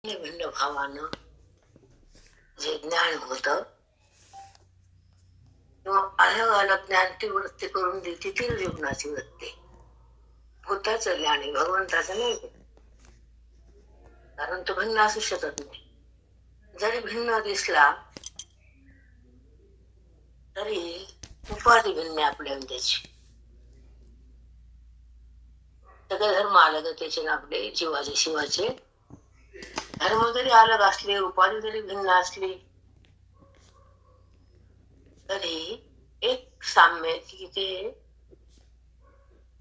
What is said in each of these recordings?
भिन्न भावानं जे ज्ञान होतं किंवा अलग अलग ज्ञान ती वृत्ती करून देते ती जीवनाची वृत्ती. भूताचं ज्ञान आहे, भगवंताचं नाही. कारण तो भिन्न असू शकत नाही. जरी भिन्न दिसला तरी उपाधी भिन्न आपल्या त्याची. सगळे धर्म अलग त्याचे ना आपले जीवाचे शिवाचे. धर्म जरी अलग असले, उपाधी जरी भिन्न असली तरी एक साम्य की ते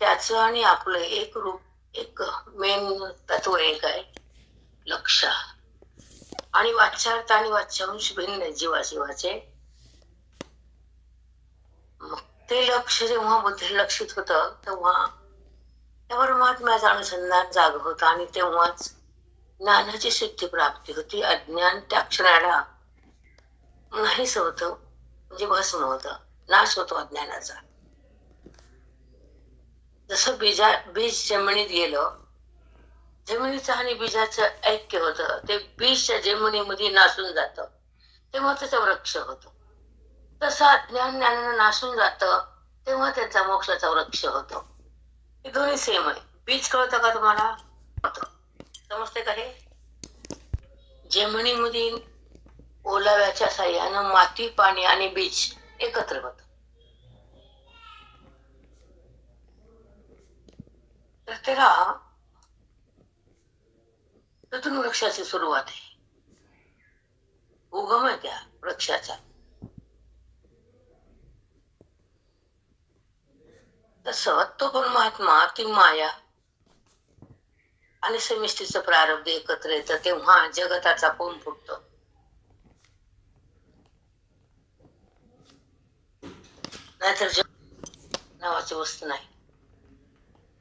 त्याचं आणि आपलं एक रूप, एक मेन तत्व एक आहे, लक्ष. आणि वाच्यार्थ आणि वाच्यांश भिन्न जीवाशिवाचे. मग ते लक्ष जेव्हा बुद्धी लक्षित होतं तेव्हा त्या परमात्म्याचं अनुसंधान जाग होतं आणि तेव्हाच ज्ञानाची सिद्धी प्राप्ती होती. अज्ञान त्या क्षणाला नाहीच होतं, म्हणजे भस्म होतं, नाश होतो अज्ञानाचा. जसं बीज जमिनीत गेलं, जमिनीचं आणि बीजाचं ऐक्य होतं, ते बीजच्या जमिनीमध्ये नासून जातं, तेव्हा त्याचा वृक्ष होतो. तसं अज्ञान ज्ञानानं नासून जातं तेव्हा त्याचा मोक्षाचा वृक्ष होतो. हे दोन्ही सेम आहे. बीज कळतं का तुम्हाला? समजते का हे? जमिनीमध्ये ओलाव्याच्या साह्यानं माती, पाणी आणि बीज एकत्र होत. तर त्याला त्यातून वृक्षाची सुरुवात आहे, उगम आहे त्या वृक्षाचा. तसं तो परमात्मा, ती माया आणि समिष्टीचं प्रारब्ध एकत्र येतं तेव्हा जगताचा कोण फुटतो. नाहीतर जग नावाची वस्तू नाही.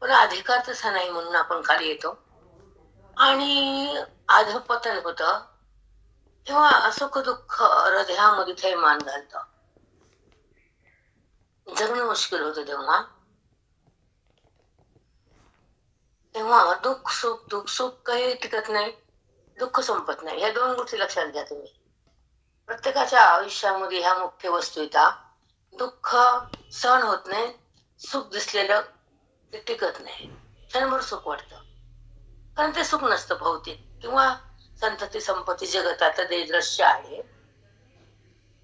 पण अधिकार तसा नाही म्हणून आपण खाली येतो आणि अधपतन होत. तेव्हा सुख दुःख हृदयामध्ये थैमान घालतं, जगणं मुश्किल होतं. तेव्हा दुःख सुख काही टिकत नाही, दुःख संपत नाही. ह्या दोन गोष्टी लक्षात घ्या तुम्ही. प्रत्येकाच्या आयुष्यामध्ये ह्या मुख्य वस्तू येतात. दुःख सहन होत नाही, सुख दिसलेलं ते टिकत नाही. क्षणभर सुख वाटतं, कारण ते सुख नसतं भौतिक किंवा संतती संपत्ती जगतात ते दृश्य आहे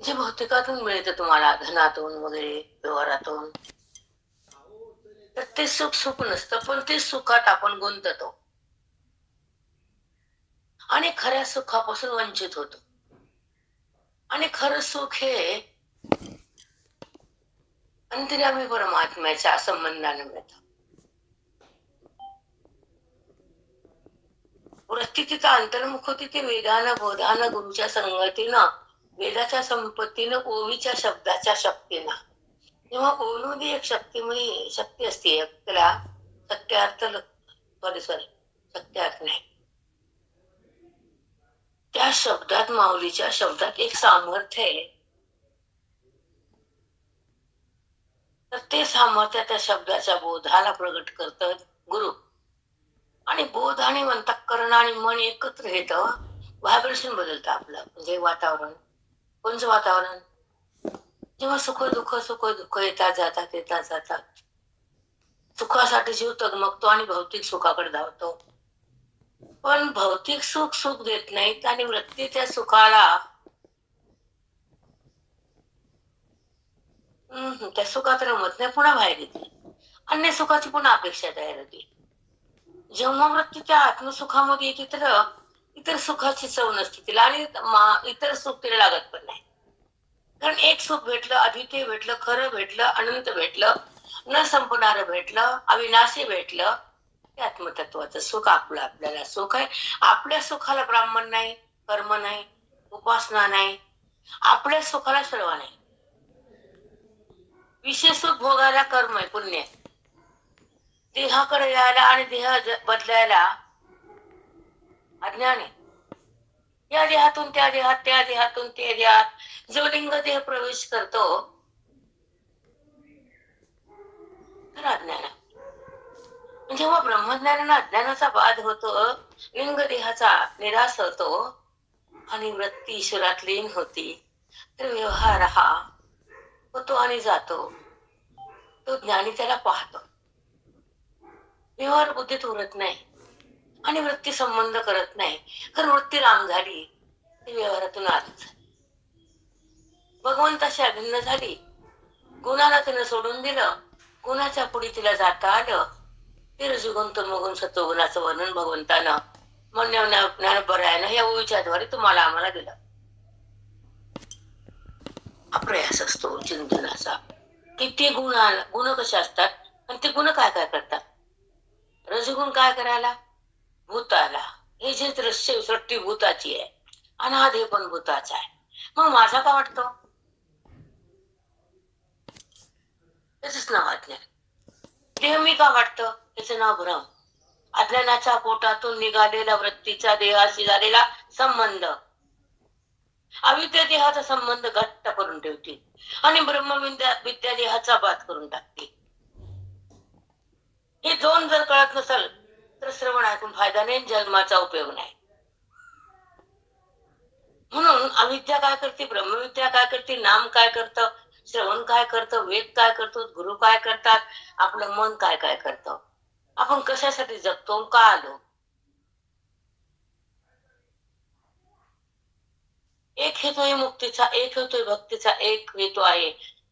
जे भौतिकातून मिळतं तुम्हाला, धनातून वगैरे, व्यवहारातून. तर ते सुख नसतं, पण ते सुखात आपण गुंततो आणि खऱ्या सुखापासून वंचित होतो. आणि खरं सुख हे अंतर्यामी परमात्म्याच्या संबंधाने मिळतं. वृत्ती तिथं अंतर्मुख होती, ते वेदानं बोधानं गुरुच्या संगतीनं, वेदाच्या संपत्तीनं, ओवीच्या शब्दाच्या शक्तीनं. तेव्हा ओवीमध्ये एक शक्ती असते, त्याला सत्यार्थ सत्यार्थ नाही, त्या शब्दात, माऊलीच्या शब्दात एक सामर्थ्य आहे. तर ते सामर्थ्य त्या शब्दाच्या बोधाला प्रगट करतं गुरु. आणि बोध आणि अंतःकरण आणि मन एकत्र येतं, व्हायब्रेशन बदलतं आपलं, म्हणजे वातावरण. कोणचं वातावरण? जेव्हा सुख दुःख येतात जातात. सुखासाठी जीव तगमगतो आणि भौतिक सुखाकडे धावतो. पण भौतिक सुख देत नाहीत आणि वृत्ती त्या सुखाला, त्या सुखात रमत नाही, पुन्हा बाहेर येते. अन्य सुखाची पुन्हा अपेक्षा तयार होती. जेव्हा वृत्ती त्या आत्मसुखामध्ये येते तर इतर सुखाची चव नसते तिला आणि इतर सुख तिला लागत पण नाही. कारण एक सुख भेटलं, अद्वितीय भेटलं, खरं भेटलं, अनंत भेटलं, न संपणारं भेटलं, अविनाशी भेटलं. ते आत्मतत्वाचं सुख आपल्याला सुख आहे. आपल्या सुखाला ब्राह्मण नाही, कर्म नाही, उपासना नाही, आपल्या सुखाला सर्व नाही. विशेष सुख भोगायला कर्म आहे, पुण्य आहे. देहाकडे यायला आणि देह बदलायला अज्ञान आहे. या देहातून त्या देहात, त्या देहातून ते देहात जो लिंग देह प्रवेश करतो तर अज्ञान. जेव्हा ब्रह्मज्ञानाला अज्ञानाचा बाध होतो, लिंग देहाचा निराश होतो आणि वृत्ती ईश्वरात लीन होती, तर व्यवहार हा होतो आणि जातो. तो ज्ञानी त्याला पाहतो. व्यवहार बुद्धीत उरत नाही आणि वृत्ती संबंध करत नाही, कारण वृत्ती राम झाली, ती व्यवहारातून आत भगवंताशी अभिन्न झाली. गुणाला तिनं सोडून दिलं, गुणाच्या पुढे तिला जाता आलं. ते रजोगुण तमोगुण सत्वगुणाचं वर्णन भगवंतानं ज्ञानपरायण या ओळीच्याद्वारे तुम्हाला आम्हाला दिलं. हा प्रयास असतो चिंतनाचा. किती गुण कसे असतात आणि ते गुण काय काय करतात. रजगुण काय करायला? भूताला. हे जे दृश्य सृष्टी भूताची आहे, अनादे पण भूताचा आहे. मग माझा का वाटतो? त्याच नाव अज्ञान. देह मी का वाटतं? त्याचं नाव भ्रम. अज्ञानाच्या पोटातून निघालेला वृत्तीचा देहाशी झालेला संबंध, अविद्या देहाचा संबंध घट्ट करून ठेवते आणि ब्रह्मविद्या देहाचा बाध करून टाकते. हे दोन जर कळत नसेल तर श्रवण ऐकून फायदा नाही, जन्माचा उपयोग नाही. म्हणून अविद्या काय करते, ब्रह्मविद्या काय करते, नाम काय करतं, श्रवण काय करतं, वेद काय करतो, गुरु काय करतात, आपलं मन काय काय करतं, आपण कशासाठी जगतो, का आलो. एक हेतू आहे मुक्तीचा, एक हेतू आहे भक्तीचा, एक हेतू आहे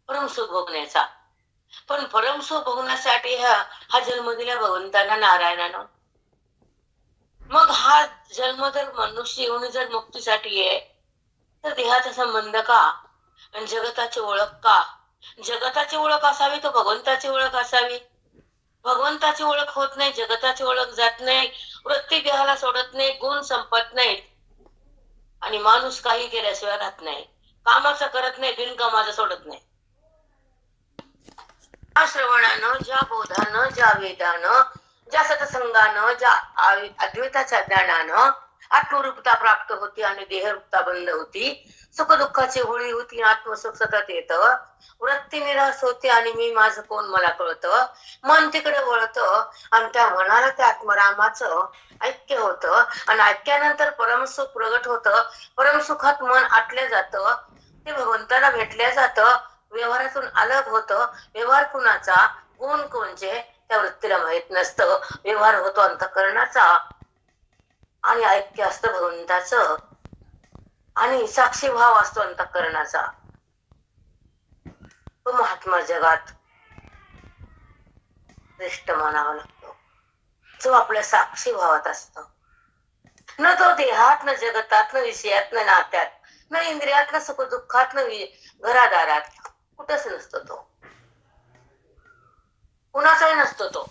परमसुख भोगण्याचा. पण परमसुख भोगण्यासाठी हा जन्म दिला भगवंतांना, नारायणानं. मग हा जन्म जर मनुष्य येऊन जर मुक्तीसाठी आहे, तर देहाचा संबंध का आणि जगताची ओळख का? जगताची ओळख असावी तर भगवंताची ओळख असावी. भगवंताची ओळख होत नाही, जगताची ओळख जात नाही, वृत्ती देहाला सोडत नाही, गुण संपत नाहीत आणि माणूस काही केल्याशिवाय राहत नाही. कामाचं करत नाही, बिनकामाचं सोडत नाही. ज्या श्रवणानं, ज्या बोधानं, ज्या वेदानं, ज्या सत्संगानं, ज्या अद्वैताच्या ज्ञानानं आत्मरूपता प्राप्त होती आणि देहरूपता बंद होती, सुख दुःखाची होळी होती, आत्मसुख सतत येतं, वृत्ती निराश होते आणि मी माझं कोण मला कळतं, मन तिकडे वळतं आणि त्या मनाला त्या आत्मरामाचं ऐक्य होतं आणि ऐक्यानंतर परमसुख प्रगट होतं. परमसुखात मन आटलं जातं, ते भगवंताला भेटल्या जातं, व्यवहारातून अलग होतं. व्यवहार कुणाचा, गुण कोणचे त्या वृत्तीला माहित नसतं. व्यवहार होतो अंतःकरणाचा आणि ऐक्य असतं भगवंताचं आणि साक्षी भाव असतो अंतःकरणाचा. तो महात्मा जगात श्रेष्ठ मानावा लागतो, जो आपल्या साक्षी भावात असतो. न तो देहात, न जगतात, न विषयात, न नात्यात, न इंद्रियात, न सुख दुःखात, न घरादारात, कुठंच नसतो तो. कुणाचाही नसतो तो.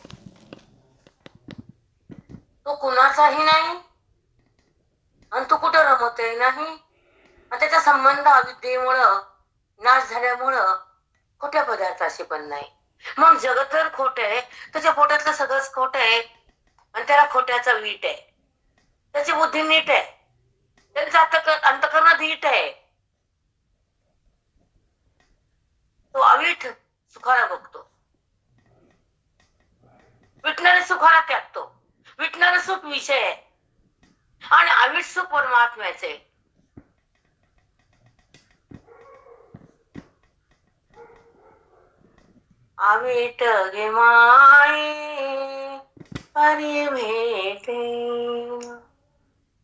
तो कुणाचाही नाही आणि तो कुठं रमतही नाही आणि त्याचा संबंध अविद्येमुळं नाश झाल्यामुळं खोट्या पदार्थाशी पण नाही. मग जगत तर खोट आहे, त्याच्या पोटातलं सगळंच खोट आहे आणि त्याला खोट्याचा वीट आहे. त्याची बुद्धी नीट आहे, त्यांचं अंतःकरण धीट आहे. तो अवीट सुखाला बघतो, विटणारे सुखाला त्यागतो. विटणारे सुख विषय आहे आणि अवीट सुख परमात्म्याचे. अवीट गे माये परी भेटे,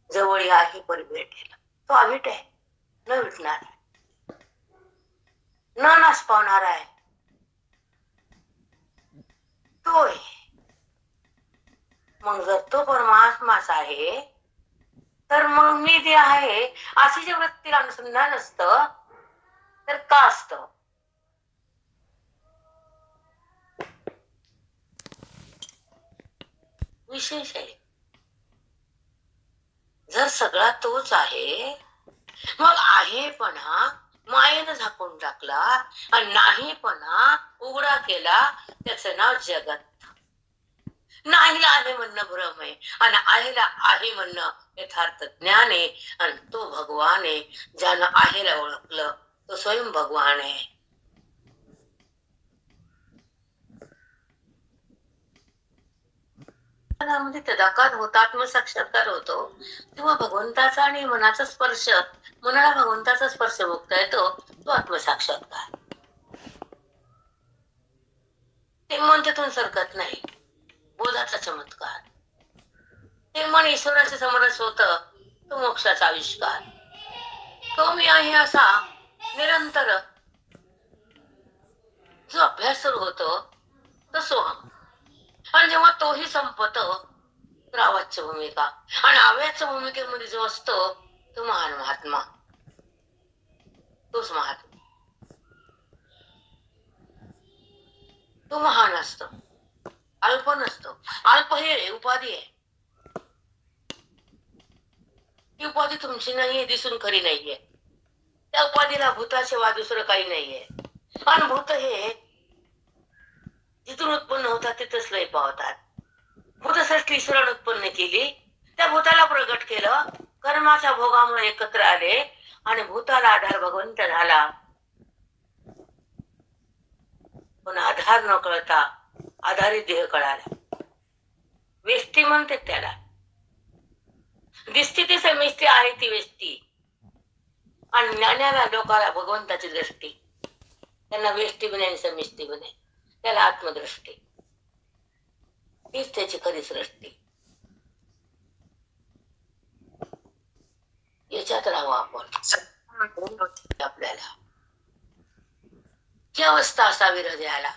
जवळ आहे परी भेटेला. तो अवीट आहे, न विटणार आहे, न नाश पावणार आहे. तो मग जर तो परमात्माच आहे तर मग मी जे आहे अशी जे वृत्तीला अनुसंधान असतं तर का असतं? विशेष आहे. जर सगळा तोच आहे, मग आहेपणा मायेनं झाकून टाकला आणि नाहीपणा उघडा केला, त्याचं नाव जगत. नाहीला आहे म्हणणं भ्रम आहे आणि आहेला आहे म्हणणं यथार्थ ज्ञान आहे. आणि तो भगवान आहे. ज्यानं आहेला ओळखलं तो स्वयं भगवान आहे. अंतःकरणामध्ये तदाकार होतो, आत्मसाक्षात्कार होतो, तेव्हा भगवंताचा आणि मनाचा स्पर्श, मनाला भगवंताचा स्पर्श भोगता येतो, तो आत्मसाक्षात्कार. ते मन तिथून सरकत नाही, बोधाचा चमत्कार. ते मन ईश्वराच्या समरस होत, तो मोक्षाचा आविष्कार. तो मी आहे असा निरंतर जो अभ्यास सुरू होतो, तो सोहम. आणि जेव्हा तोही संपतो, तर आवाच्य भूमिका. आणि आव्याच्या भूमिकेमध्ये जो असतो, तो महान महात्मा, तोच महात्मा, तो महान असतो, अल्प नसतो. अल्प हे उपाधी आहे. ती उपाधी तुमची नाहीये, दिसून खरी नाहीये. त्या उपाधीला भूताशिवाय दुसरं काही नाहीये. आणि भूत हे जिथून उत्पन्न होतात तिथंच लय पावतात. भूतसृष्टी ईश्वराने उत्पन्न केली, त्या भूताला प्रगट केलं, कर्माच्या भोगामुळे एकत्र आले आणि भूताला आधार भगवंत झाला. पण आधार न कळता आधारित देह कळाला. वेष्टी म्हणते त्याला. दिसती ती समिष्टी आहे ती वेष्टी. आणि ज्ञानाला लोकाला भगवंताची दृष्टी. त्यांना वेष्टी बने आणि समिष्टी बने, त्याला आत्मदृष्टी. हीच त्याची खरी सृष्टी. याच्यात राहू आपण. आपल्याला ही अवस्था असावी हृदयाला.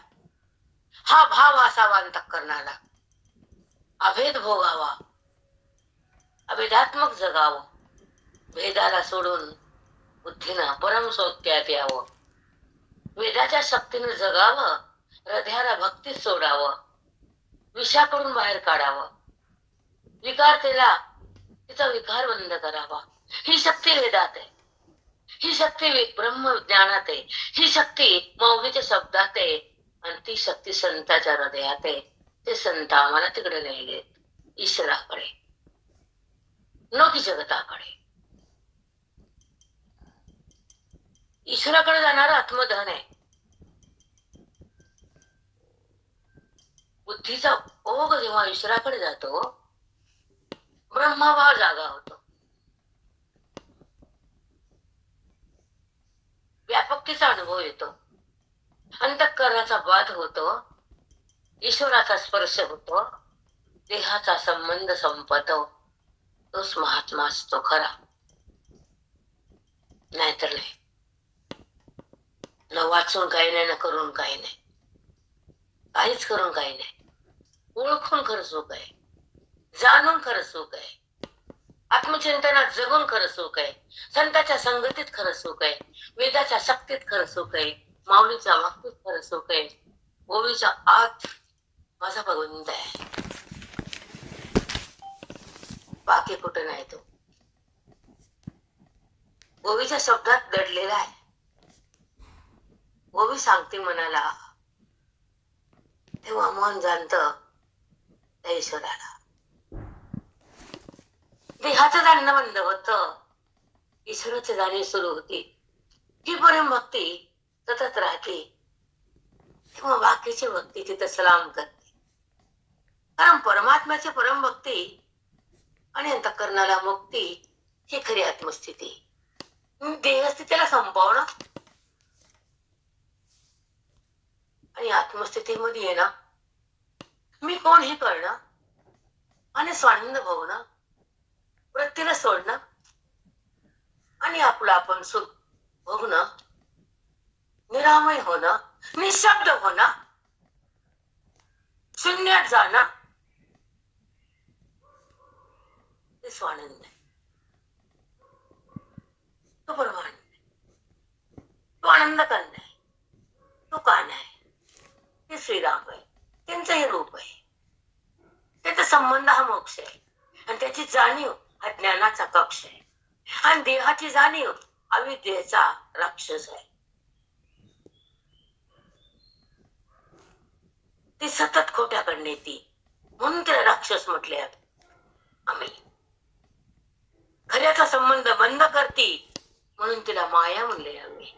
हा भाव असावा अंतःकरणाला. अभेद भोगावा, अभेदात्मक जगावं. भेदाला सोडून बुद्धीनं परम सौख्यात यावं. वेदाच्या शक्तीनं जगावं, हृदयाला भक्तीत सोडावं. विषाकडून बाहेर काढावं. विकारतेला तिचा विकार बंद करावा. ही शक्ती वेदात आहे, ही शक्ती ब्रह्मज्ञानात आहे, ही शक्ती मौलीच्या शब्दात आहे, आणि ती शक्ती संताच्या हृदयात आहे. ते संत आम्हाला तिकडे नाही गेलेत, ईश्वराकडे, न की जगताकडे. ईश्वराकडे जाणारा आत्मधन आहे. बुद्धीचा ओघ जेव्हा ईश्वराकडे जातो, ब्रह्मभाव जागा होतो. व्यापकतेचा अनुभव येतो. अंतःकरणाचा बाध होतो. ईश्वराचा स्पर्श होतो. देहाचा संबंध संपतो. तोच महात्मा असतो खरा, नाहीतर नाही. न वाचून काही नाही, न करून काही नाही, काहीच करून काही नाही. ओळखून खरं सुख आहे, जाणून खरं सुख आहे, आत्मचिंतनात जगून खरं सुख आहे, संताच्या संगतीत खरं सुख आहे, वेदाच्या शक्तीत खरं सुख आहे, माऊलीच्या वाक्यात खरं सुख आहे. ओवीच्या आत माझा भगवंत आहे, बाकी कुठं नाही. तो ओवीच्या शब्दात दडलेला आहे. ओवी सांगते मनाला, तेव्हा मन जाणत त्या ईश्वराला. देहाचं जाणणं बंद होत, ईश्वराची जाणीव सुरू होती. ही परम भक्ती सतत राहते. तेव्हा बाकीची भक्ती तिथं सलाम करते. कारण परमात्म्याची परम भक्ती आणि अंतःकरणाला मुक्ती ही खरी आत्मस्थिती. देहस्थितीला संपवणं आणि आत्मस्थितीमध्ये येणं, मी कोण हे कळणं आणि स्वानंद भोगणं, वृत्तीला सोडणं आणि आपलं आपण सुख भोगणं, निरामय होणं, निशब्द होणं, शून्यात जाणं, ते स्वानंद आहे. तो परमानंद आहे. तो आनंद कंद आहे. तो कान आहे. ते श्रीराम आहे. त्यांचं हे रूप आहे. त्याचा संबंध हा मोक्ष आहे. आणि त्याची जाणीव हा ज्ञानाचा कक्ष आहे. आणि देहाची जाणीव अविद्येचा राक्षस आहे. ती सतत खोट्याकडे येते, म्हणून त्याला राक्षस म्हटले. आम्ही खऱ्याचा संबंध बंद करती, म्हणून तिला माया म्हणले. आम्ही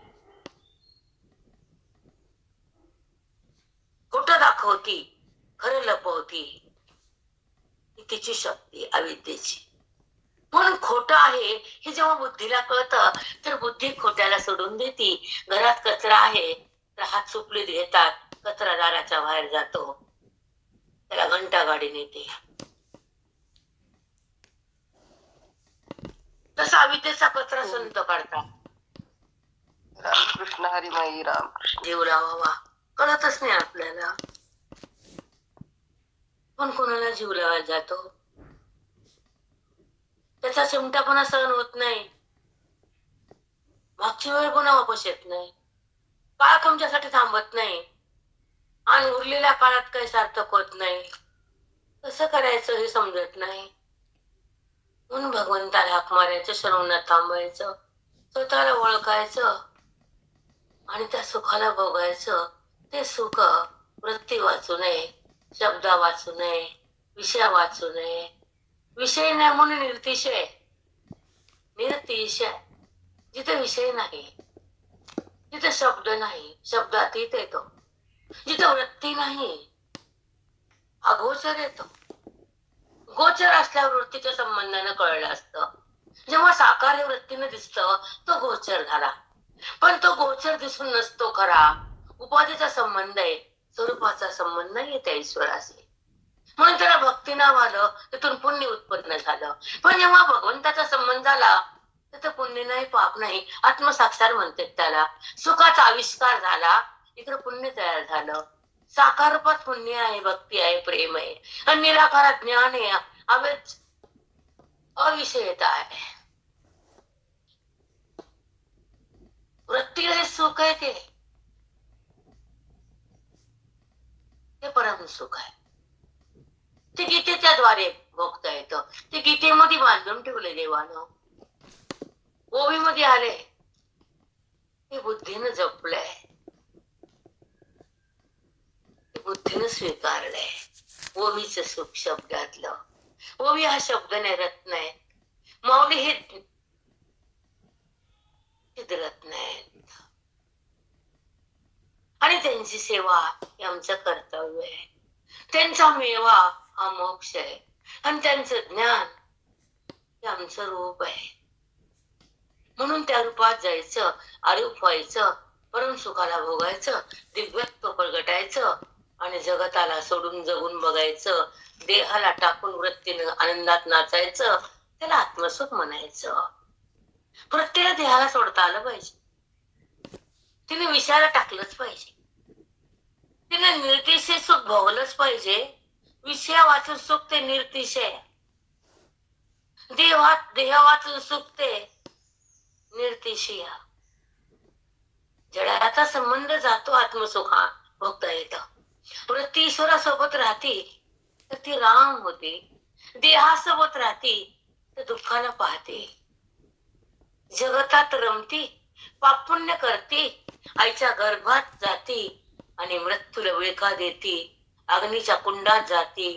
खोटं दाखवती, खरं लपवती. बुद्धीची शक्ती, अविद्येची. म्हणून खोटं आहे हे जेव्हा बुद्धीला कळतं तर बुद्धी खोट्याला सोडून देते. घरात कचरा आहे तर हात सुपलीत घेतात, कचरा दाराच्या बाहेर जातो, त्याला घंटा गाडी नेते. तसा अविद्येचा कचरा संत काढतात. रामकृष्ण हरिमाई रामकृष्ण. जीव लावावा कळतच नाही आपल्याला, पण कोणाला जीव लावायला जातो, त्याचा चिमटापणा सहन होत नाही, मागची वेळ पुन्हा वापस येत नाही, काळ तुमच्यासाठी थांबत नाही आणि उरलेल्या काळात काही सार्थक होत नाही. कसं करायचं हे समजत नाही. म्हणून भगवंताला हाक मारायचं, श्रवणात थांबायचं, स्वतःला ओळखायचं आणि त्या सुखाला भोगायचं. ते सुख वृत्ती वाचू नये, शब्दा वाचू नये, विषय वाचू नये. विषय नाही म्हणून निर्तिशय, निरतिशय. जिथे विषय नाही, जिथे शब्द नाही, शब्दातीत येतो. जिथे वृत्ती नाही, अगोचर येतो. गोचर असल्यावर वृत्तीच्या संबंधानं कळलं असतं. जेव्हा साकार हे वृत्तीनं दिसतं तो गोचर झाला, पण तो गोचर दिसून नसतो खरा. उपाधीचा संबंध आहे, स्वरूपाचा संबंध नाही त्या ईश्वराशी. म्हणून त्याला भक्ती नाव आलं, तिथून पुण्य उत्पन्न झालं. पण जेव्हा भगवंताचा संबंध झाला तर पुण्य नाही, पाप नाही, आत्मसाक्षार म्हणतात त्याला. सुखाचा आविष्कार झाला, इकडे पुण्य तयार झालं. साकार रूपात पुण्य आहे, भक्ती आहे, प्रेम आहे, आणि निराकारात ज्ञान आहे, अवेच अविषयता आहे. वृत्तीला हे सुख आहे, ते परम सुख आहे. ते गीतेच्या द्वारे भोगता येतं. ते गीतेमध्ये बांधून ठेवले देवानं, ओवीमध्ये आले, ते बुद्धीनं जपलंय, ते बुद्धीनं स्वीकारलंय. ओवीचं सुख शब्दातलं. ओवी हा शब्द नाही, रत्न आहे. माऊली हे रत्न आहेत आणि त्यांची सेवा हे आमचं कर्तव्य आहे. त्यांचा मेवा हा मोक्ष आहे आणि त्यांचं ज्ञान हे आमचं रूप आहे. म्हणून त्या रूपात जायचं, आरूप व्हायचं, परम सुखाला भोगायचं, दिव्यत्व प्रगटायचं आणि जगताला सोडून जगून बघायचं. देहाला टाकून वृत्तीनं आनंदात नाचायचं, त्याला आत्मसुख म्हणायचं. प्रत्येक देहाला सोडता आलं पाहिजे, तिने विषयाला टाकलंच पाहिजे, तिने निर्तिशय सुख भोगलंच पाहिजे. विषया वाचून सुख ते निर्तिशय, देह वाचून सुख ते निर्तिशय. जडाचा संबंध जातो, आत्मसुखा भोगता येतं. वृत्ती ईश्वरासोबत राहते तर ती राम होते, देहासोबत राहते तर दुःखाला पाहते. जगतात रमती, पापुण्य करते, आईच्या गर्भात जाते आणि मृत्यूला विळखा देते, अग्नीच्या कुंडात जाते,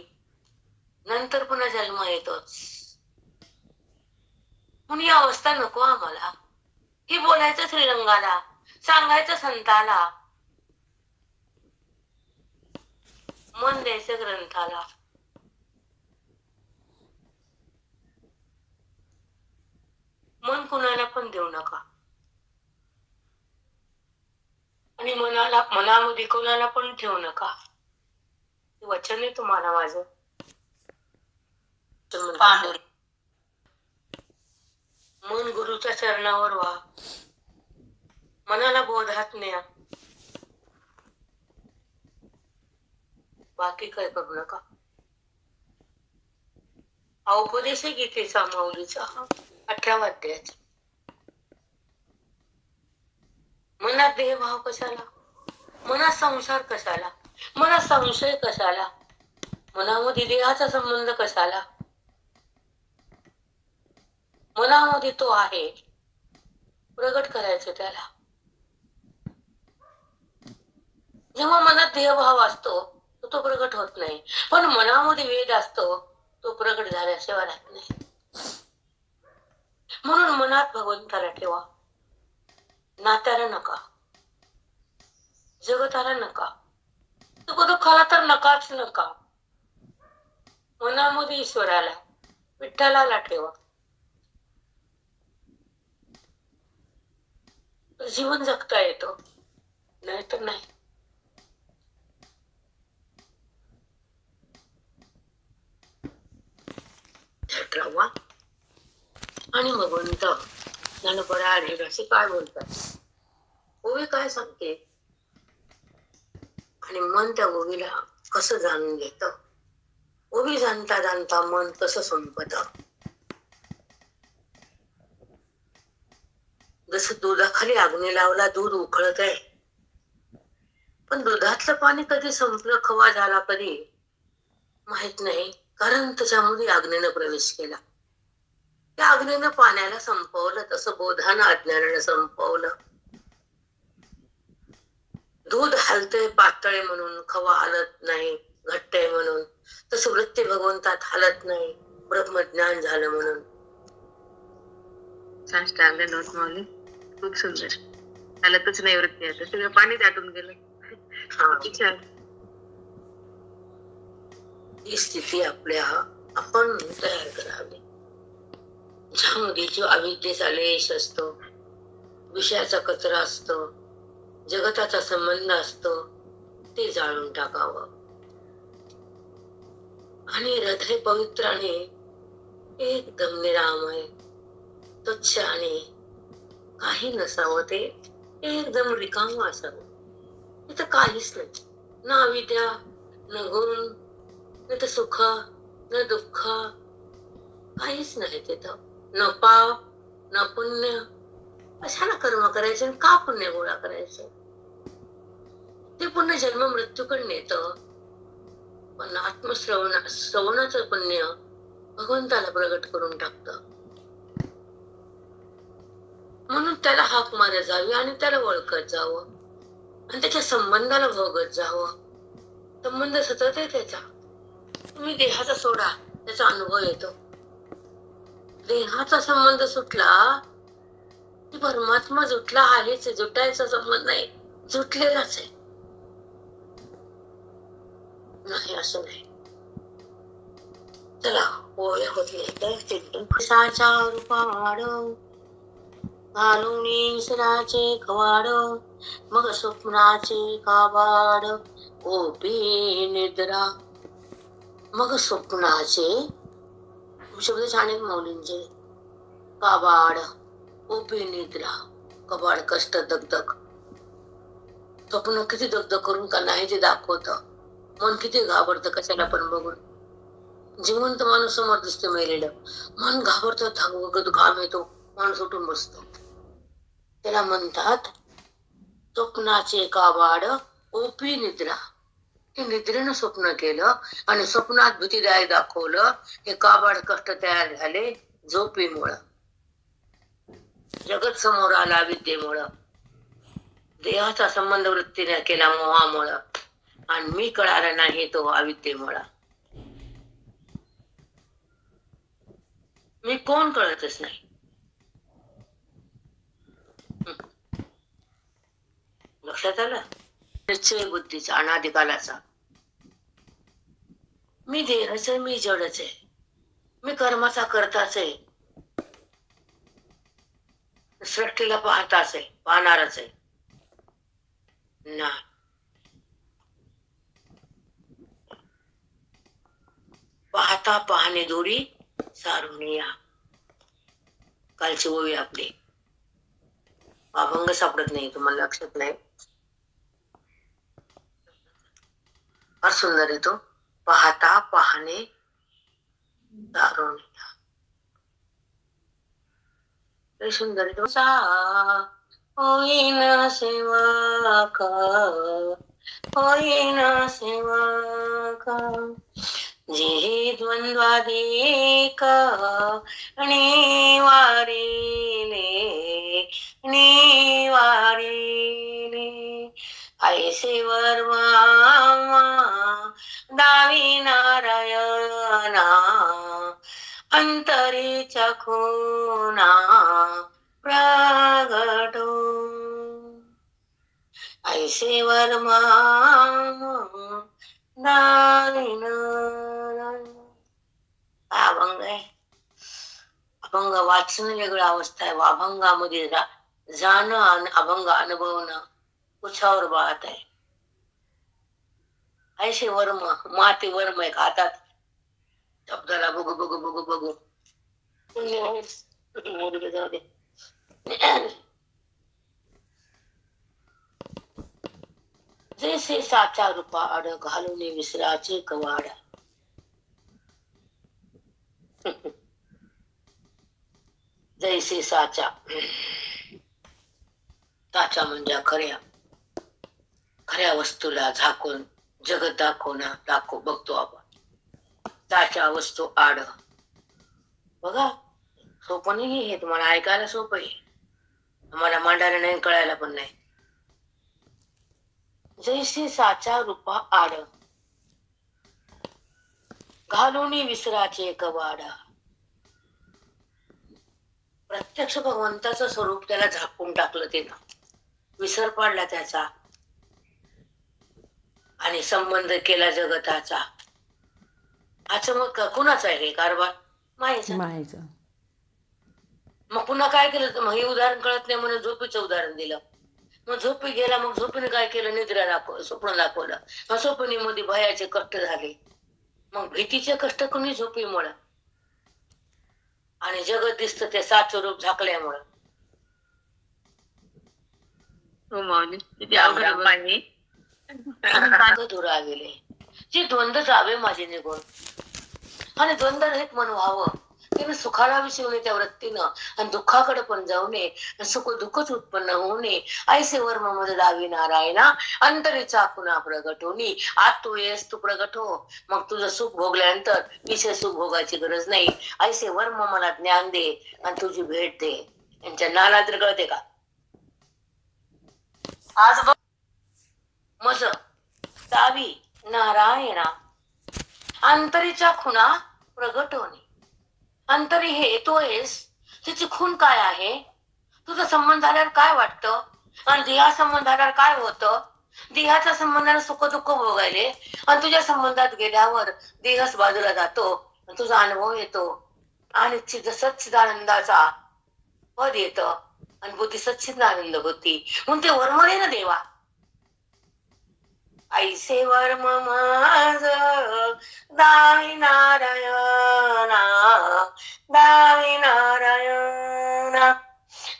नंतर पुन्हा जन्म येतोच. म्हणून ही अवस्था नको आम्हाला. हे बोलायचं श्रीरंगाला, सांगायचं संताला, मन द्यायचं ग्रंथाला. मन कुणाला पण देऊ नका आणि मनामध्ये कोणाला पण ठेवू नका. वचन आहे तुम्हाला माझं. मन गुरुच्या चरणावर व्हा, मनाला बोधात न्या, बाकी काय करू नका. हा उपदेश आहे गीतेचा, माऊलीचा, 18व्या अध्यायाचा. मनात देहभाव कशाला, मनात संसार कशाला, मनात संशय कशाला, मनामध्ये देहाचा संबंध कशाला. मनामध्ये तो आहे, प्रगट करायचं त्याला. जेव्हा मनात देहभाव असतो तो प्रगट होत नाही, पण मनामध्ये वेद असतो तो प्रगट झाल्याशिवाय राहत नाही. म्हणून मनात भगवंताला ठेवा, नात्याला नका, जगताला नका, दुःखाला तर नकाच नका. मनामध्ये ईश्वराला, विठ्ठलाला ठेवा, तर जीवन जगता येतो, नाही तर नाही. ठरवा. आणि भगवंत ज्ञानोबा असे काय बोलतात, ओवी काय सांगते, आणि मन त्या ओवीला कसं जाणून घेत. ओवी जाणता जाणता मन कसं संपत. जसं दुधाखाली अग्नी लावला, दूध उकळत आहे, पण दुधातलं पाणी कधी संपलं, खवा झाला कधी माहित नाही, कारण त्याच्यामध्ये अग्नीनं प्रवेश केला. त्या अग्नीनं पाण्याला संपवलं, तसं बोधानं अज्ञानानं संपवलं. दूध हलतंय पातळ म्हणून, खवा हलत नाही घट्ट आहे म्हणून, तसं वृत्ती भगवंतात हलत नाही ब्रह्मज्ञान झालं म्हणून. साष्टांग नोट माऊली, खूप सुंदर. हलतच नाही वृत्ती, आता सगळं पाणी दाटून गेलं. छान. ही स्थिती आपल्या आपण तयार करावी, ज्यामध्ये जो अविद्येचा लेश असतो, विषयाचा कचरा असतो, जगताचा संबंध असतो, ते जाळून टाकावं. आणि हृदय पवित्र आणि एकदम निरामय तुच्छ आणि काही नसावं, ते एकदम रिकाम असावं. तिथं काहीच नाही, ना अविद्या, न गुण, न तर सुख, न दुःख, काहीच नाही तिथं. न पाप, न पुण्य. कशाला कर्म करायचे, का पुण्य गोळा करायचे, ते पुण्य जन्म मृत्यूकडे नेत. पण श्रवणाचं पुण्य भगवंताला प्रगट करून टाकत. म्हणून त्याला हाक मारत जावी आणि त्याला ओळखत जावं, आणि त्याच्या संबंधाला भोगत जावं. संबंध सतत आहे त्याचा. तुम्ही देहाचा सोडा, त्याचा अनुभव येतो. देहाचा संबंध सुटला की परमात्मा जुटला आहेच, जुटायचा संबंध नाही, जुटलेलाच आहे. नाही असं नाही. चला पोळ्या होती साचा रूपाड घालून ईश्वराचे खवाड, मग स्वप्नाचे काबाड ओपी निद्रा. मग स्वप्नाचे शब्द छान आहेत माऊलींचे. काबाड ओपी निद्रा, कबाड कष्ट दगदग. स्वप्न किती दगदग करून का नाही ते दाखवत. मन किती घाबरतं कशाला पण बघून. जिवंत माणूस समोर दिसतो मेलेलं, मन घाबरतं, धागवगत घाम येतो, माणूस उठून बसतो. त्याला म्हणतात स्वप्नाचे काबाड ओपी निद्रा. हे निद्रेनं स्वप्न केलं आणि स्वप्नात भीतीदायक दाखवलं, हे काबाड कष्ट तयार झाले झोपेमुळं. जगत समोर आला विद्येमुळं, देहाचा संबंध वृत्तीने केला मोहामुळं, आणि मी कळाला नाही तो अविद्येमुळं. मी कोण कळतच नाही. लक्षात आलं? निश्चय बुद्धीचा, अनादिकालाचा. मी देहच आहे, मी जडच आहे, मी कर्माचा करताच आहे, सृष्टीला पाहताच आहे, पाहणारच आहे ना. पाहता पाहणे दोरी सारून या. कालची ओवी आपली. अभंग सापडत नाही तुम्हाला, लक्षात नाही. फार सुंदर आहे तो. पाहता पाहणे सारून या. लय सुंदर आहे तो. होईन सेवक, होईन सेवक, जे द्वंद्वादिक निवारिले, निवारिले. ऐसे वर्मा दावी नारायणा, अंतरीच्या खुना प्रगटो. ऐसे वर्मा दावी नारायण. अभंग आहे. अभंग वाचन वेगळं अवस्था आहे. अभंगामध्ये जाणं आणि अभंग अनुभवणं कुछावर बात आहे. ऐशे वर्म माती वर्म एक हातात शब्दाला बघू बघू बघू बघू पुण्य होईल. मुलगे जाऊ दे. जैसे साचा रूपा आड घालून विसराचे कवाड. जैसे साचा. साचा म्हणजे खऱ्या खऱ्या वस्तूला झाकून जगत बघतो आपण. साचा वस्तू आड. बघा सोपं नाही हे. तुम्हाला ऐकायला सोपं आहे, आम्हाला मांडायला नाही, कळायला पण नाही. जैसे साचा रूपा आड घालून विसराचे कवाड. प्रत्यक्ष भगवंताचं स्वरूप त्याला झाकून टाकलं ते ना, विसर पाडला त्याचा आणि संबंध केला जगताचा. मग कुणाचा आहे हे कारभार? मायेचा. मग पुन्हा काय केलं? मग हे उदाहरण कळत नाही म्हणून झोपेचं उदाहरण दिलं. मग झोपी गेला, मग झोपीने काय केलं? निद्रा दाखवलं, स्वप्न दाखवलं. मग स्वप्नीमध्ये भयाचे कष्ट झाले. मग भीतीचे कष्ट कोणी? झोपीमुळे. आणि जगत दिसत ते साच रूप झाकल्यामुळं. दुरा गेले जे द्वंद्व जावे माझे निघून. आणि द्वंद्व रहित मन व्हावं. त्याने सुखाला विसरू त्या वृत्तीनं आणि दुःखाकडे पण जाऊ नये. सुख दुःखच उत्पन्न होऊ नये. ऐसे वर्म मध्ये दावी नारायणा अंतरीचा खुना प्रगट होणी. आत तू येस तू प्रगट हो. मग तुझं सुख भोगल्यानंतर विषय सुख भोगायची गरज नाही. ऐसे वर्म मला ज्ञान दे आणि तुझी भेट दे. यांच्या नाला तर कळते का? आज बघ मज दावी नारायणा अंतरीच्या खुना प्रगट होणे. अंतरी हे तू आहेस. तिची खून काय आहे? तुझा संबंध झाल्यावर काय वाटतं? आणि देहा संबंध झाल्यावर काय होतं? देहाच्या संबंधाने सुख दुःख भोगायले आणि तुझ्या संबंधात गेल्यावर देहच बाजूला जातो, तुझा अनुभव येतो आणि सच्चिदानंदाचा पद येत आणि बुद्धी सच्चिदानंद होती. म्हणून ते वर्मणे ना देवा. ऐसे वर्म माझ दावी नारायणा दावी नारायणा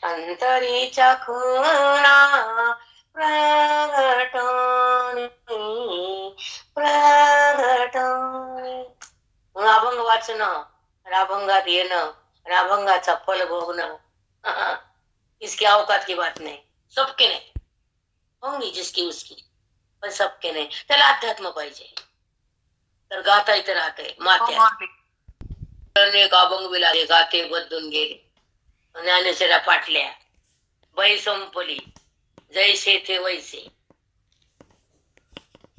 अंतरीच्या खुणा प्रगटोनी प्रगटोनी. अभंग वाचणं, अभंगात येणं, अभंगाचा फल भोगणं इसकी औकात की बात नाही. सबके नाही होंगी जिसकी उसकी, पण सबके नाही. त्याला अध्यात्म पाहिजे तर गाता इथे राहते. माते एक अभंग बिलाले गाते बदलून गेले. ज्ञानेश्वरा पाटल्या बाई संपली जैसे थे वैसे.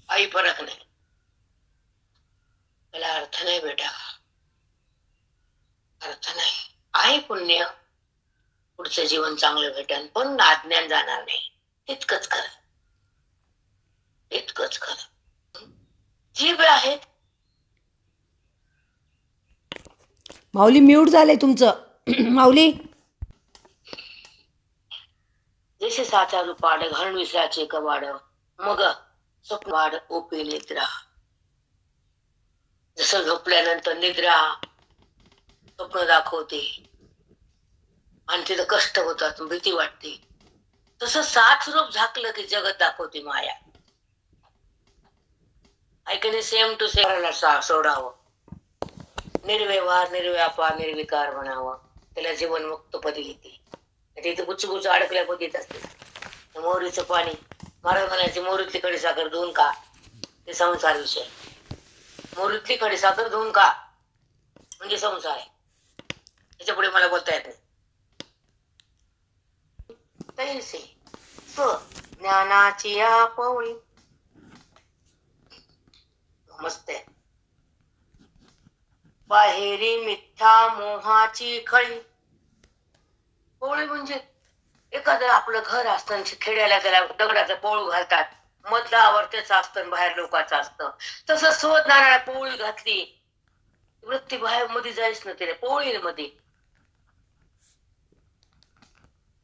काही फरक नाही. त्याला अर्थ नाही बेटा, अर्थ नाही. आहे पुण्य, पुढचं जीवन चांगलं भेटेल, पण अज्ञान जाणार नाही. इतकंच खरं, इतकंच खरं. जीव आहेत. माऊली म्यूट झालंय तुमचं. माऊली जसे साचा रूपाड घालून विसराचे कवाड. मग स्वप्नवाड ओपे निद्रा. जसं झोपल्यानंतर निद्रा स्वप्न दाखवते आणि तिथं कष्ट होतात, भीती वाटते, तसं साच रूप झाकलं की जगत दाखवते माया. ऐकणे सेम टू सेम सोडावं. निर्व्यवहार निर्व्यापार निर्विकार म्हणावं. त्याला जीवन मुक्त पदी येते. तिथे गुच्छ अडकल्या पदीत असते. मोहरीचं पाणी महाराज म्हणायचे मोहरीतली खडी साखर धुवून का, ते संसार विषय. मोहरीतली खडी साखर धुवून का म्हणजे संसार आहे. त्याच्या पुढे मला बोलता येत नाही. तैसे ज्ञानाची या पवळी मस्त आहे. बाहेरी मिथ्या मोहाची खळी. पोळी म्हणजे एखादं आपलं घर असतं, खेड्याला त्याला दगडाचं पोळू घालतात. मधला आवडतेच असतं, बाहेर लोकांचं असतं. तसं शोध नारळा पोळी घातली वृत्ती बाहेर मध्ये जायच ना तिला पोळी मध्ये.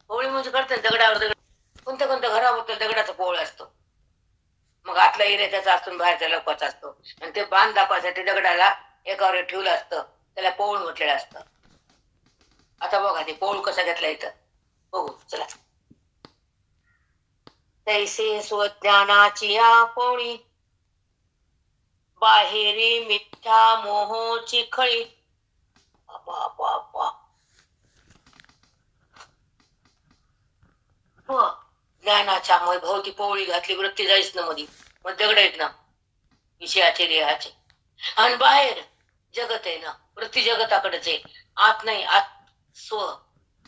पोळी म्हणजे करते दगडावर दगड, कोणत्या कोणत्या घराबद्दल दगडाचा पोळ असतो. मग आतला एरिया त्याचा असतो बाहेरचा लपवाचा असतो. आणि ते बांध दाखवायसाठी दगडाला एकावर ठेवलं असतं, त्याला पोळ म्हटलेलं असतं. आता बघा ते पोळ कसा घेतला इथं बघू चला. तैसे स्वज्ञानाची या पोळी, बाहेरी मिथ्या मोहोची खळी. हो, ज्ञानाच्या मग भोवती पोळी घातली वृत्ती जायच ना मध्ये, मग दगड आहेत ना विषयाचे देहाचे. आणि बाहेर जगत आहे ना, वृत्ती जगताकडेच आहे, आत नाही. आत स्व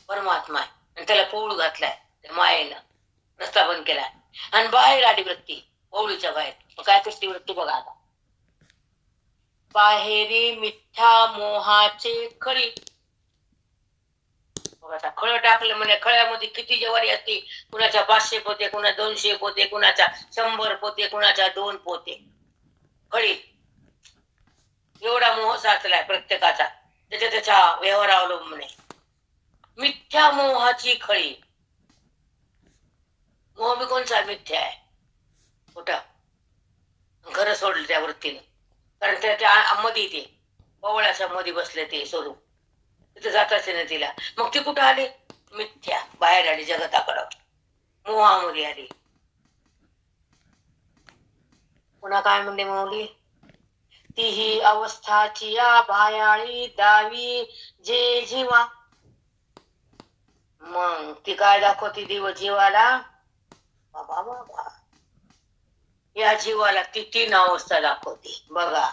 परमात्मा आहे आणि त्याला पोळ घातलाय मायेनं, रस्ता बंद केलाय. आणि बाहेर आली वृत्ती पोळीच्या बाहेर. मग काय करते वृत्ती बघा आता. बाहेरी मिथ्या मोहाचे खळी. आता खळ टाकलं म्हणजे खळ्यामध्ये किती ज्वारी असते, कुणाच्या 500 पोते, कुणा 200 पोते, कुणाच्या 100 पोते, कुणाच्या 2 पोते. खळी एवढा मोह साचलाय प्रत्येकाचा, त्याच्या त्याच्या व्यवहार अवलंबून आहे. मिथ्या मोहाची खळी. मोह बी कोणचा मिथ्या आहे, कुठं खरं सोडलं त्या वृत्तीनं. कारण त्या मध्ये ते पवळ्याच्या मध्ये बसले ते स्वरूप, तिथे जाताच ना तिला. मग ती कुठं आली, मिथ्या बाहेर आली जगताकडं, मोहामध्ये आली. पुन्हा काय म्हणले माऊली, तीही अवस्थाची या भायाळी दावी जे जीवा. मग ती काय दाखवती देव जीवाला, बाबा बाबा या जीवाला ती 3 अवस्था दाखवते बघा.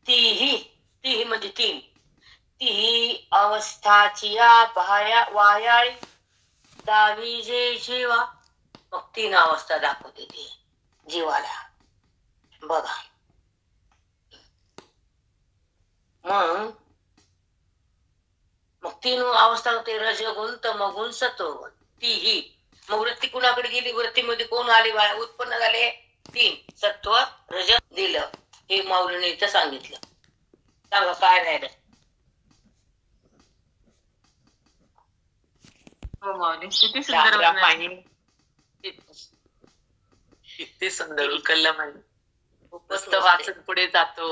तीही म्हणजे 3, तीही अवस्थाची या वायाळी दावी जे जीवा. मग 3 अवस्था दाखवते ती जीवाला बघा. मग 3 अवस्था होते, रजगुण तमगुण सत्वगुण. तीही मग वृत्ती कुणाकडे गेली, वृत्तीमध्ये कोण आले उत्पन्न झाले 3, सत्व रज दिलं. हे माऊलीने इथं सांगितलं. सांगा काय राहिलं. हो माऊली, किती सुंदर वर्णन. किती सुंदर उकललं माहिती. मस्त वाचन पुढे जातो,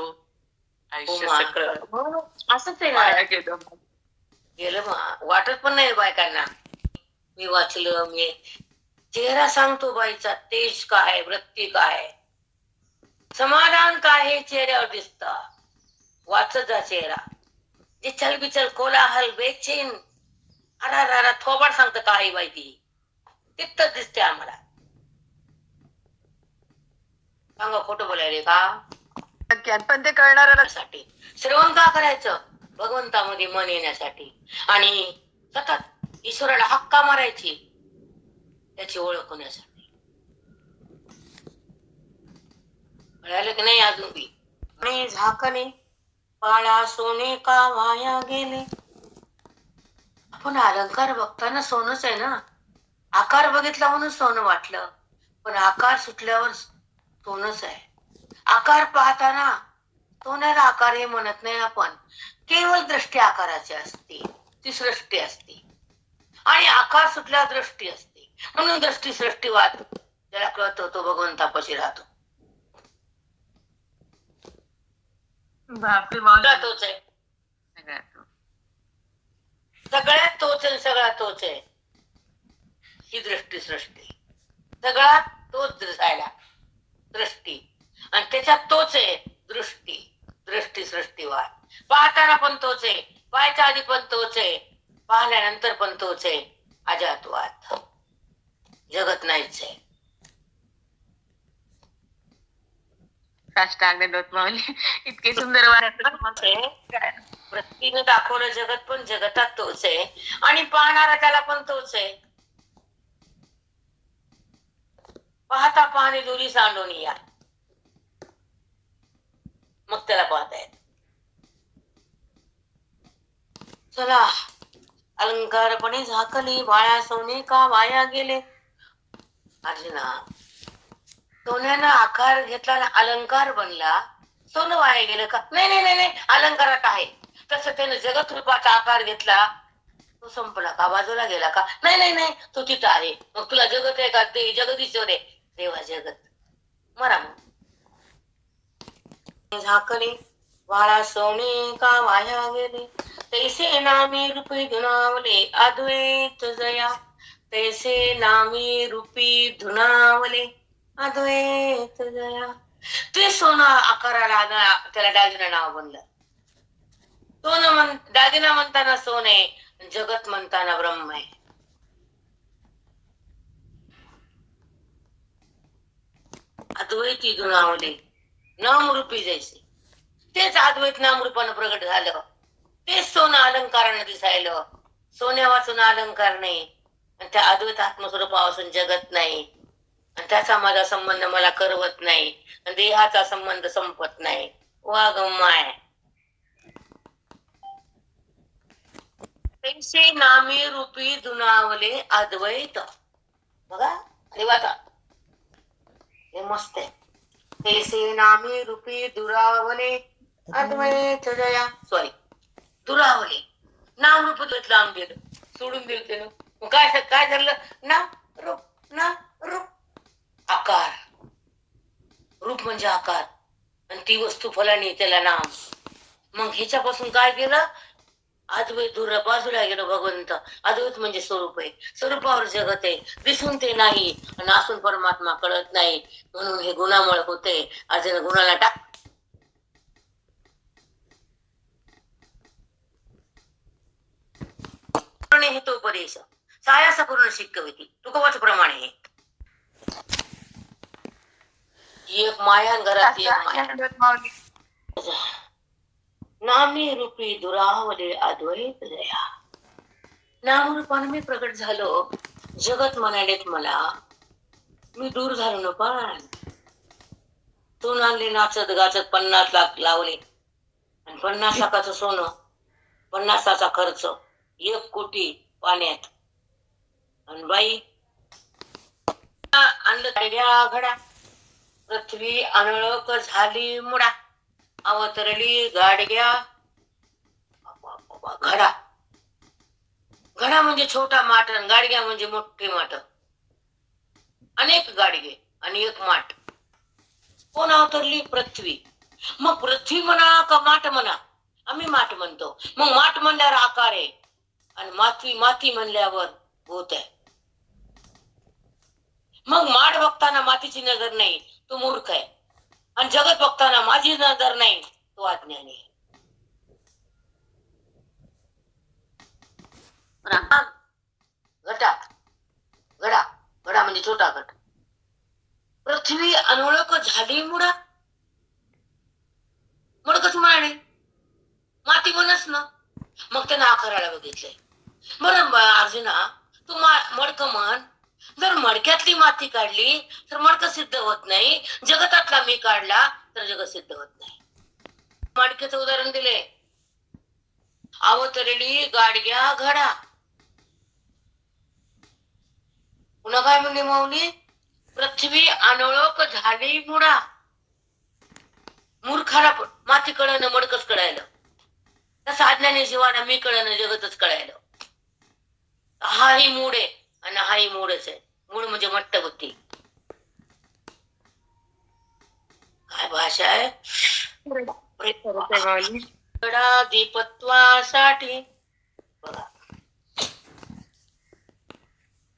आयुष्य सगळं असंच आहे ना. गेलं मग वाटत पण नाही बायकांना. मी वाचलं, मी चेहरा सांगतो बाईचा, तेज काय, वृत्ती काय, समाधान काय हे चेहऱ्यावर दिसत. वाचत जा चेहरा. जे चलबिचल कोलाहल बेचैन अरा थोबाड सांगत काही बाई ती तिथंच दिसते आम्हाला. सांगा खोटं बोलायले का, पण ते कळणाऱ्यासाठी. श्रवण का करायचं, भगवंतामध्ये मन येण्यासाठी आणि सतत ईश्वराला हक्का मारायची, त्याची ओळख होण्यासाठी. कळालं की नाही अजून बी. आणि झाकणे पाळा सोने का वाया गेले. आपण अलंकार बघताना सोनच आहे ना. आकार बघितला म्हणून सोनं वाटलं, पण आकार सुटल्यावर सोनच आहे. आकार पाहताना सोन्याला आकार हे म्हणत नाही आपण, केवळ दृष्टी आकाराची असते, ती सृष्टी असते. आणि आकार सुटल्यावर दृष्टी असते, म्हणून दृष्टी सृष्टीवाद ज्याला कळतो तो भगवंतापाशी राहतो. सगळ्यात तोच आहे, सगळ्यात तोच आहे, सगळ्यात तोच आहे. ही दृष्टी सृष्टी, सगळ्यात तोच दिसायला दृष्टी, आणि त्याच्यात तोच आहे दृष्टी. दृष्टी सृष्टीवाद. पाहताना पण तोच आहे, पाहायच्या आधी पण तोच आहे, पाहिल्यानंतर पण तोच आहे. अजातवाद, जगत नाहीच आहे. इतके सुंदर वृत्तीने दाखवलं जगत, पण जगतात तोच आहे आणि पाहणारा त्याला पण तोच आहे. पाहता पाहणे दुरी सांडून या, मग त्याला पाहता येत. चला, अलंकारपणे झाकली बाळा सोने का वाया गेले. अर्जुना, सोन्यानं आकार घेतला ना, अलंकार बनला, सोनं वाया गेलं का? नाही नाही नाही नाही, अलंकारात आहे. तसं त्यानं जगत रूपाचा आकार घेतला, तो संपला का? बाजूला गेला का? नाही नाही नाही, तो तिथं आहे. मग तुला जगत आहे का? ते जगदीश्वर आहे. देवा जगत मरा मग. झाकले वाळा सोने का वाया गेले, तैसे नामी रूपी धुनावले अद्वैत जया. तैसे नामी रूपी धुनावले अद्वैत जया. ते सोनं आकाराला त्याला दागिना नाव बनलं. सोनं दागिना म्हणताना सोन आहे, जगत म्हणताना ब्रह्म आहे. अद्वैती धुनावले नामरूपी जैसे. तेच अद्वैत नामरूपानं प्रगट झालं. तेच सोनं अलंकारानं दिसायलं. सोन्या वाचून अलंकार नाही, आणि त्या अद्वैत आत्मस्वरूपापासून जगत नाही, आणि त्याचा माझा संबंध मला करवत नाही, आणि देहाचा संबंध संपत नाही. वा गम्माय. तैसे नामी रूपी धुनावले अद्वैत. बघा अरे वाचा, हे मस्त आहे. तैसे नामी रूपी दुरावले अद्वैत जया. सॉरी, दुरावले नाम रूप लांब गेलं, सोडून दिलं त्यानं. मग काय झालं? नाम रूप आकार. रूप म्हणजे आकार, आणि ती वस्तू फलानी त्याला नाम. मग ह्याच्यापासून काय केलं? अद्वैत दूर बाजूला गेलो. भगवंत अद्वैत म्हणजे स्वरूप आहे. स्वरूपावर जगत आहे, दिसून ते नाही, आणि असून परमात्मा कळत नाही. म्हणून हे गुणामुळे होते. अजून गुणाला टाक. हे तो उपदेश सायासा पूर्ण शिकविती तुकोवाच प्रमाणे हे. एक माया घरात एक माया. नामी रूपी दुरावले अद्वैत जया. नामरूपाने मी प्रगट झालो. जगत म्हणालेत मला, मी दूर झालो ना. पण सोन आणले नाचत गाचत 50 लाख लावले, आणि 50 लाखाचं सोनं, 50 लाखाचा खर्च, 1 कोटी पाण्यात. आणि बाई आणलं घडा. पृथ्वी अनळक झाली मुडा, अवतरली गाडग्या घडा. घडा म्हणजे छोटा माठ, गाडग्या म्हणजे मोठे माठ. अनेक गाडगे आणि एक माठ. कोण अवतरली? पृथ्वी. मग पृथ्वी म्हणा का माठ म्हणा? आम्ही माठ म्हणतो. मग माठ म्हणल्यावर आकार आहे, आणि माती म्हणल्यावर भूत आहे. मग माठ बघताना मातीची नजर नाही, तो मूर्ख आहे. आणि जगत बघताना माझी नजर नाही, तो अज्ञानी आहे. घटा घडा. घडा म्हणजे छोटा घट. पृथ्वी अनोळख झाली मुडा. मुडकच म्हणाले, माती म्हणच ना. मग त्यानं आकाराला बघितलंय. बरं अर्जुना, तू मडक म्हण. जर मडक्यातली माती काढली तर मडक सिद्ध होत नाही. जगतातला मी काढला तर जगत सिद्ध होत नाही. मडक्याचं उदाहरण दिले. अवतरली गाडग्या घडा. पुन्हा काय म्हणले माऊली? पृथ्वी अनोळख झाली मुडा. मूर्खाला माती कळणं मडकच कळायलं. तसं अज्ञानी जीवाला मी कळणं जगतच कळायलं. हाही मूड आहे आणि हाही मूडच आहे. मूड म्हणजे मट्ट बुद्धी. काय भाषा आहे? दीपत्वासाठी बघा,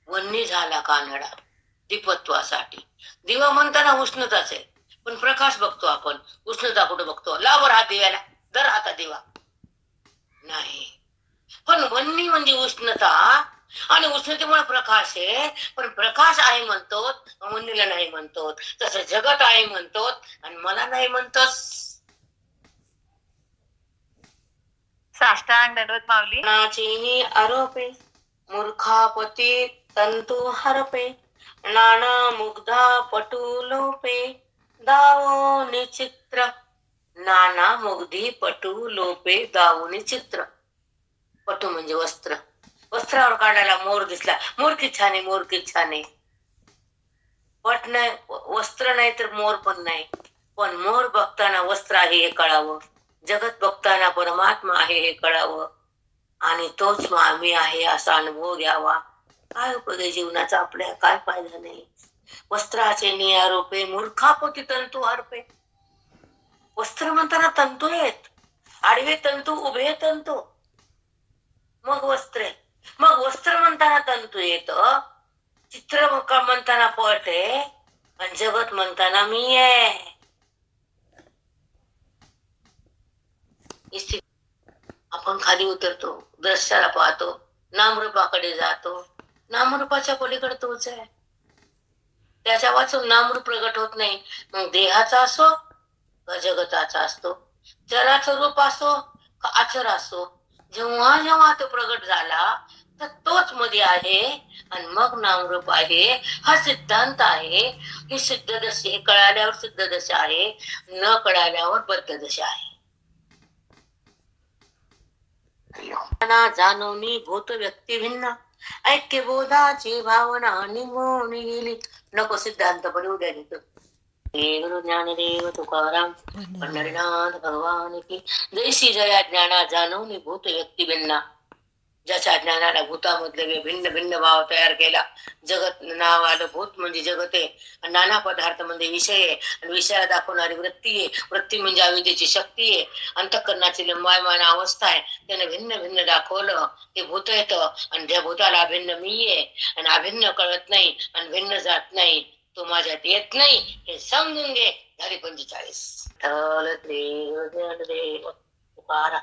वन्नी झाला कानडा दीपत्वासाठी. दिवा म्हणताना उष्णताच आहे, पण प्रकाश बघतो आपण. उष्णता कुठं बघतो? लावर हात दिव्याला, दर हाता दिवा नाही. पण वन्नी म्हणजे उष्णता, आणि उष्णतेमुळे प्रकाश आहे. पण प्रकाश आहे म्हणतो, वन्नीला नाही म्हणतो. तसं जगत आहे म्हणतो, आणि मला नाही म्हणतोस. साष्टांग दंडवत माऊली. नाचीनी आरोपे मूर्खापती तंतु हरपे, नाना मुग्धा पटू लोपे दावोनी चित्र. नाना मुग्धी पटू लोपे दावोनी चित्र. पटू म्हणजे वस्त्र. वस्त्रावर काढायला मोर दिसला, मोर की छान आहे, मोर की छान आहे. पट नाही, वस्त्र नाही तर मोर पण नाही. पण मोर बघताना वस्त्र आहे हे कळावं, जगत बघताना परमात्मा आहे हे कळावं, आणि तोच मी आहे असा अनुभव घ्यावा. काय उपयोग आहे जीवनाचा आपल्या, काय फायदा नाही. वस्त्राचे नियारोपे मूर्खापोती तंतू हरपे. वस्त्र म्हणताना तंतू आहेत, आडवे तंतू, उभे तंतू, मग वस्त्रे. मग वस्त्र म्हणताना तंतू येत, चित्र म्हणताना पट आहे, आणि जगत म्हणताना मी आहे. आपण खाली उतरतो, दृश्याला पाहतो, नामरूपाकडे जातो, नामरूपाच्या पलीकडे तोच आहे. त्याच्या वाचून नामरूप प्रगट होत नाही. मग देहाचा असो का जगताचा असतो, चराचं रूप असो का अचर असो, जेव्हा जेव्हा तो प्रगट झाला तर तोच मध्ये आहे, आणि मग नामरूप आहे. हा सिद्धांत आहे. ही सिद्ध दशा, हे कळाल्यावर सिद्ध दशा आहे, न कळाल्यावर बद्ध दशा आहे. जाणवणी भूत व्यक्ती भिन्न, ऐक्य बोधाची भावना निघून गेली. नको सिद्धांत पण उद्या घेतो. गुरु ज्ञानदेव तुकाराम पंढरीनाथ भगवान की जैसी जया ज्ञाना जाणवणी भूत व्यक्ती भिन्ना. ज्याच्या ज्ञानाला भूतामधले भिन्न भिन्न भाव तयार केला. जगत नाव आलं, भूत म्हणजे जगत आहे, नाना पदार्थ म्हणजे विषय आहे, आणि विषयाला दाखवणारी वृत्ती आहे. वृत्ती म्हणजे अविद्येची शक्ती आहे, अंतःकरणाची लिंबायमान अवस्था आहे. त्याने भिन्न भिन्न दाखवलं, ते भूत येतं, आणि त्या भूताला अभिन्न मी आहे, आणि अभिन्न कळत नाही, आणि भिन्न जात नाही, तो माझ्यात येत नाही, हे समजून घे. झाले 45. तुकाराम.